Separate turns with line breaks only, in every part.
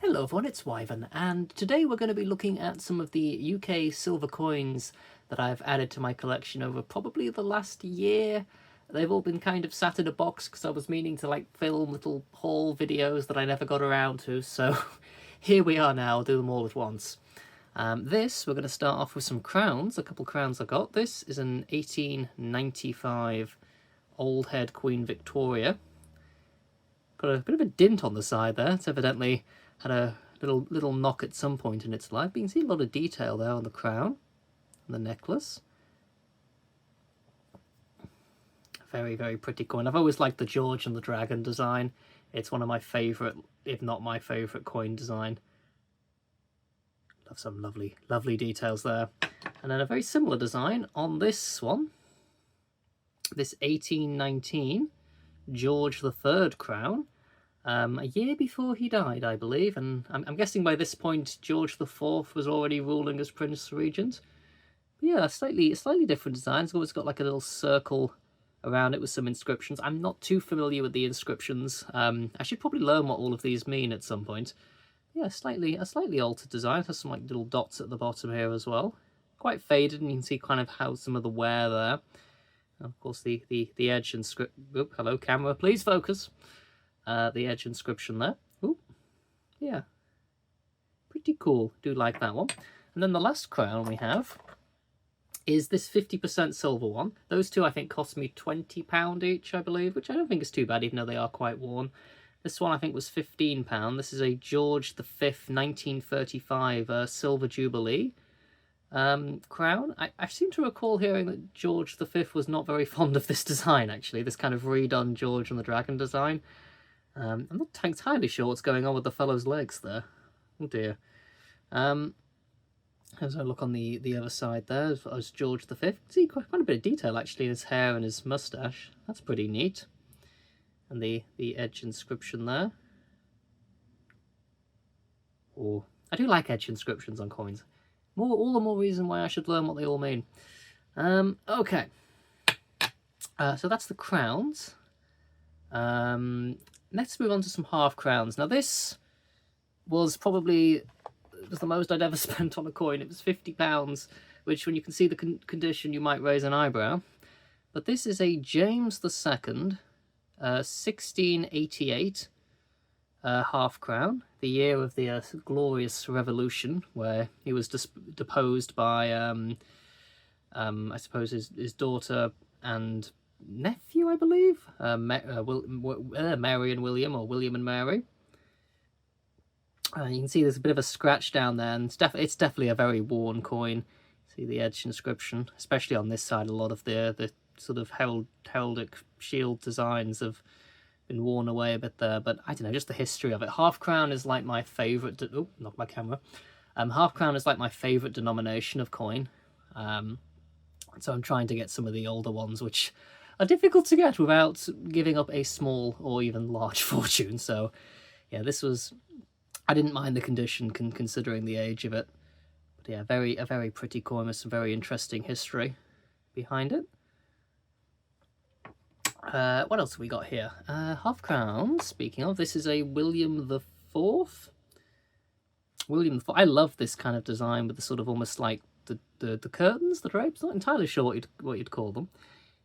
Hello everyone, it's Wyvern, and today we're going to be looking at some of the UK silver coins that I've added to my collection over probably the last year. They've all been kind of sat in a box because I was meaning to film little haul videos that I never got around to, so here we are now. I'll do them all at once. We're going to start off with some crowns, a couple crowns I got. This is an 1895 Old Head Queen Victoria. Got a bit of a dint on the side there. It's evidently had a little knock at some point in its life. But you can see a lot of detail there on the crown and the necklace. Very, very pretty coin. I've always liked the George and the Dragon design. It's one of my favourite, if not my favourite coin design. Love some lovely, lovely details there. And then a very similar design on this one. This 1819 George III crown. A year before he died, I believe, and I'm guessing by this point George IV was already ruling as Prince Regent. But yeah, a slightly different design. It's always got like a little circle around it with some inscriptions. I'm not too familiar with the inscriptions. I should probably learn what all of these mean at some point. Yeah, a slightly altered design. It has some like little dots at the bottom here as well. Quite faded, and you can see kind of how some of the wear there. And of course, the edge inscription. Hello, camera, please focus. The edge inscription there. Ooh, yeah, pretty cool. Do like that one. And then the last crown we have is this 50% silver one. Those two I think cost me £20 each, I believe, which I don't think is too bad, even though they are quite worn. This one I think was £15. This is a George V 1935 Silver Jubilee crown. I seem to recall hearing that George V was not very fond of this design, actually, this kind of redone George and the Dragon design. I'm not entirely sure what's going on with the fellow's legs there. Oh dear. As I look on the other side there, as George V. See quite a bit of detail actually in his hair and his moustache. That's pretty neat. And the edge inscription there. Oh, I do like edge inscriptions on coins. All the more reason why I should learn what they all mean. Okay. So that's the crowns. Let's move on to some half crowns. Now this was probably the most I'd ever spent on a coin. It was £50, which when you can see the condition you might raise an eyebrow. But this is a James II 1688 half crown, the year of the Glorious Revolution, where he was deposed by I suppose his daughter and nephew, I believe, Mary and William, or William and Mary. You can see there's a bit of a scratch down there, and it's definitely a very worn coin. See the edge inscription, especially on this side. A lot of the sort of heraldic shield designs have been worn away a bit there, but I don't know, just the history of it. Half crown is like my favourite. Oh, not my camera. Half crown is like my favourite denomination of coin. So I'm trying to get some of the older ones, which are difficult to get without giving up a small or even large fortune. So yeah, this was, I didn't mind the condition considering the age of it. But yeah, a very pretty coin with some very interesting history behind it. What else have we got here? Half crowns, speaking of, this is a William IV. William IV. I love this kind of design with the sort of almost like the curtains, the drapes. Not entirely sure what you'd call them.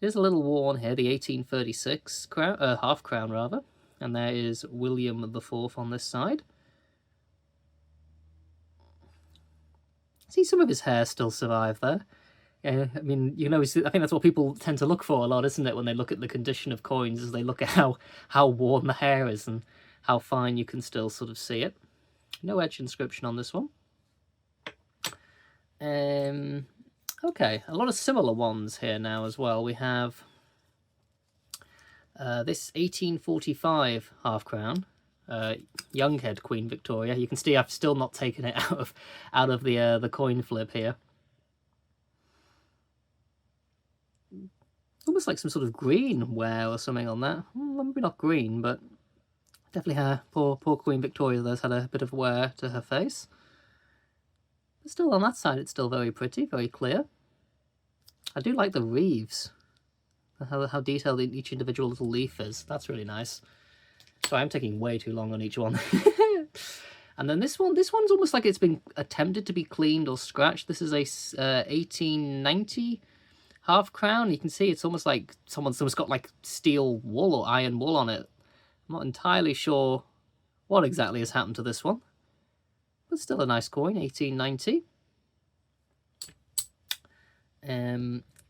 It is a little worn here, the 1836 crown, half crown rather, and there is William IV on this side. See, some of his hair still survive there. Yeah, I mean, you know, I think that's what people tend to look for a lot, isn't it, when they look at the condition of coins, as they look at how worn the hair is and how fine you can still sort of see it. No edge inscription on this one. Okay, a lot of similar ones here now as well. We have this 1845 half crown, young head Queen Victoria. You can see I've still not taken it out of the coin flip here. Almost like some sort of green wear or something on that. Well, maybe not green, but definitely her poor Queen Victoria has had a bit of wear to her face. But still, on that side, it's still very pretty, very clear. I do like the reeves. How detailed each individual little leaf is. That's really nice. Sorry, I'm taking way too long on each one. And then this one's almost like it's been attempted to be cleaned or scratched. This is a 1890 half crown. You can see it's almost like someone's got like steel wool or iron wool on it. I'm not entirely sure what exactly has happened to this one, but still a nice coin, 1890.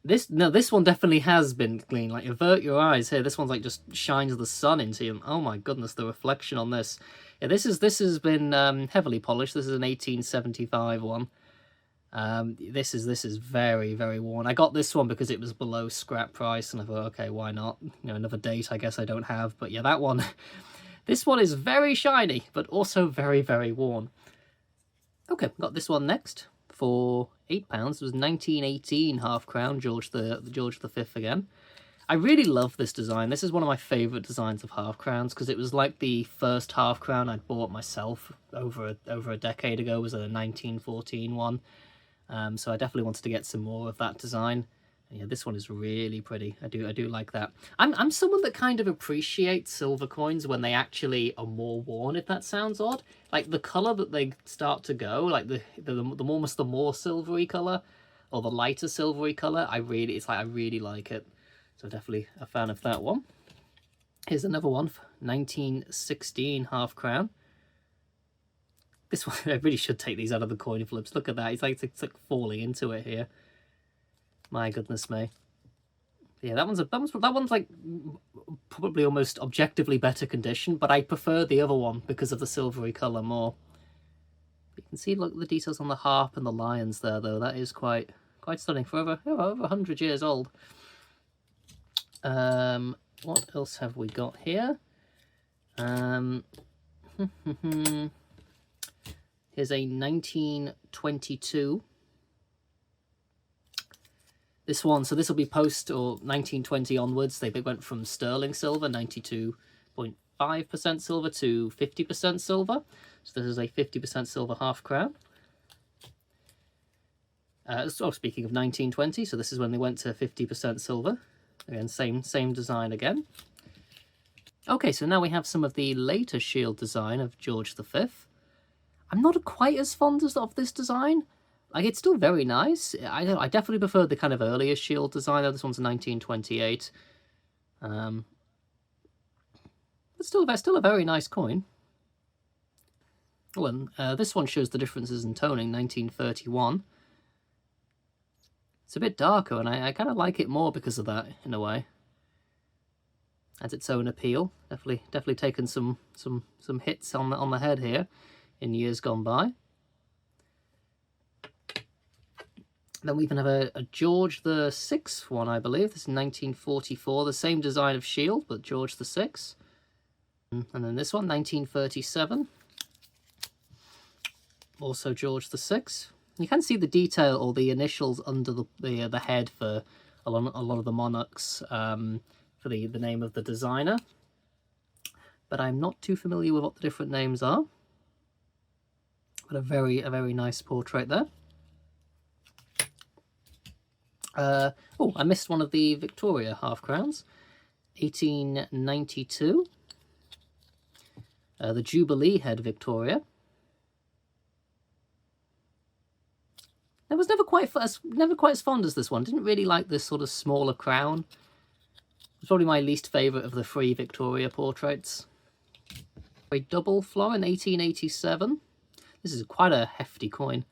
This one definitely has been clean. Like, avert your eyes here. This one's like just shines the sun into you. Oh my goodness, the reflection on this. Yeah, this has been heavily polished. This is an 1875 one. This is very, very worn. I got this one because it was below scrap price, and I thought, okay, why not? You know, another date I guess I don't have. But yeah, that one, this one is very shiny, but also very, very worn. Okay, got this one next for £8. It was 1918 half crown, George the V again. I really love this design. This is one of my favourite designs of half crowns because it was like the first half crown I'd bought myself over a decade ago. It was a 1914 one. So I definitely wanted to get some more of that design. And yeah, this one is really pretty. I do like that. I'm someone that kind of appreciates silver coins when they actually are more worn, if that sounds odd. Like the colour that they start to go, like the almost the more silvery colour or the lighter silvery colour, I really like it. So definitely a fan of that one. Here's another one, 1916 half crown. This one, I really should take these out of the coin flips. Look at that. It's like falling into it here. My goodness me. Yeah, that one's like probably almost objectively better condition, but I prefer the other one because of the silvery colour more. You can see, look, the details on the harp and the lions there, though. That is quite stunning. For over 100 years old. What else have we got here? Here's a 1922. This one, so this will be post or 1920 onwards. They went from sterling silver, 92.5% silver, to 50% silver. So this is a 50% silver half crown. So speaking of 1920, so this is when they went to 50% silver. Again, same design again. Okay, so now we have some of the later shield design of George V. I'm not quite as fond of this design. Like, it's still very nice. I definitely prefer the kind of earlier shield design. This one's 1928. But still a very nice coin. Oh, and this one shows the differences in toning, 1931. It's a bit darker, and I kind of like it more because of that, in a way. Has its own appeal. Definitely taken some hits on the head here in years gone by. Then we even have a George VI one, I believe. This is 1944, the same design of shield, but George VI. And then this one, 1937. Also George VI. You can see the detail or the initials under the head for a lot of the monarchs for the name of the designer. But I'm not too familiar with what the different names are. But a very nice portrait there. Oh, I missed one of the Victoria half crowns. 1892. The Jubilee head Victoria. I was never quite as fond as this one. Didn't really like this sort of smaller crown. It's probably my least favourite of the three Victoria portraits. A double florin, 1887. This is quite a hefty coin.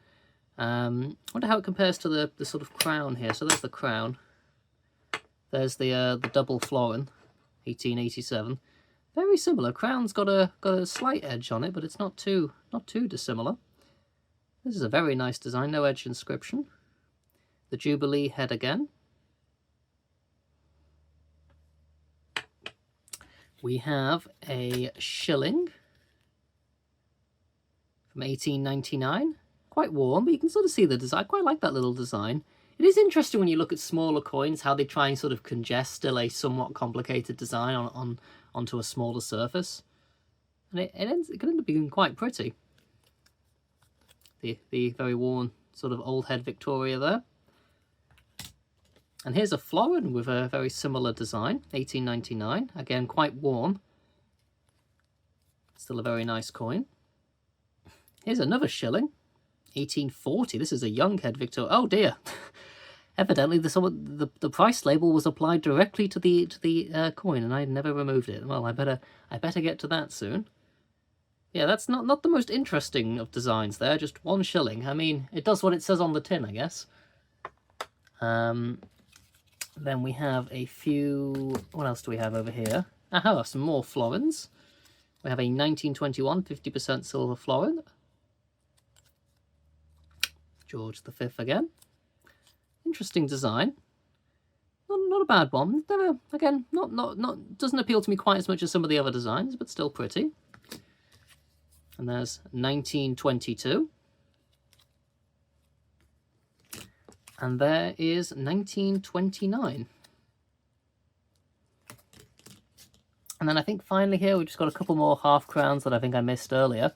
I wonder how it compares to the sort of crown here. So there's the crown. There's the double florin, 1887. Very similar. Crown's got a slight edge on it, but it's not too dissimilar. This is a very nice design, no edge inscription. The Jubilee head again. We have a shilling from 1899. Quite warm, but you can sort of see the design. I quite like that little design. It is interesting when you look at smaller coins, how they try and sort of congest still a somewhat complicated design onto a smaller surface. And it can end up being quite pretty. The very worn sort of old head Victoria there. And here's a florin with a very similar design, 1899. Again, quite worn. Still a very nice coin. Here's another shilling. 1840. This is a young head Victor. Oh dear. Evidently, the price label was applied directly to the coin, and I never removed it. Well, I better get to that soon. Yeah, that's not the most interesting of designs there. Just 1 shilling. I mean, it does what it says on the tin, I guess. Then we have a few. What else do we have over here? Aha, some more florins. We have a 1921 50% silver florin. George V again. Interesting design. Not a bad one. Never, again, not doesn't appeal to me quite as much as some of the other designs, but still pretty. And there's 1922. And there is 1929. And then I think finally here we've just got a couple more half crowns that I think I missed earlier.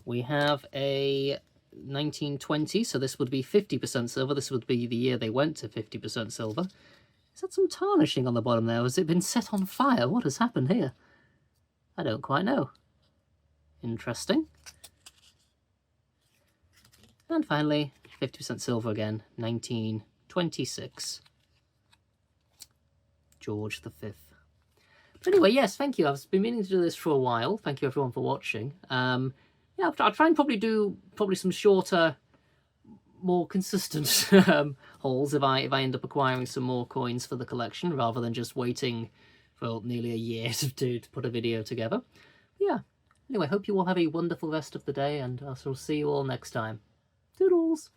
We have a 1920, so this would be 50% silver. This would be the year they went to 50% silver. Is that some tarnishing on the bottom there? Has it been set on fire? What has happened here? I don't quite know. Interesting. And finally, 50% silver again, 1926. George V. But anyway, yes, thank you. I've been meaning to do this for a while. Thank you everyone for watching. Yeah, I'll try and probably do some shorter, more consistent hauls if I end up acquiring some more coins for the collection, rather than just waiting for nearly a year to put a video together. But yeah, anyway, hope you all have a wonderful rest of the day, and I shall see you all next time. Toodles!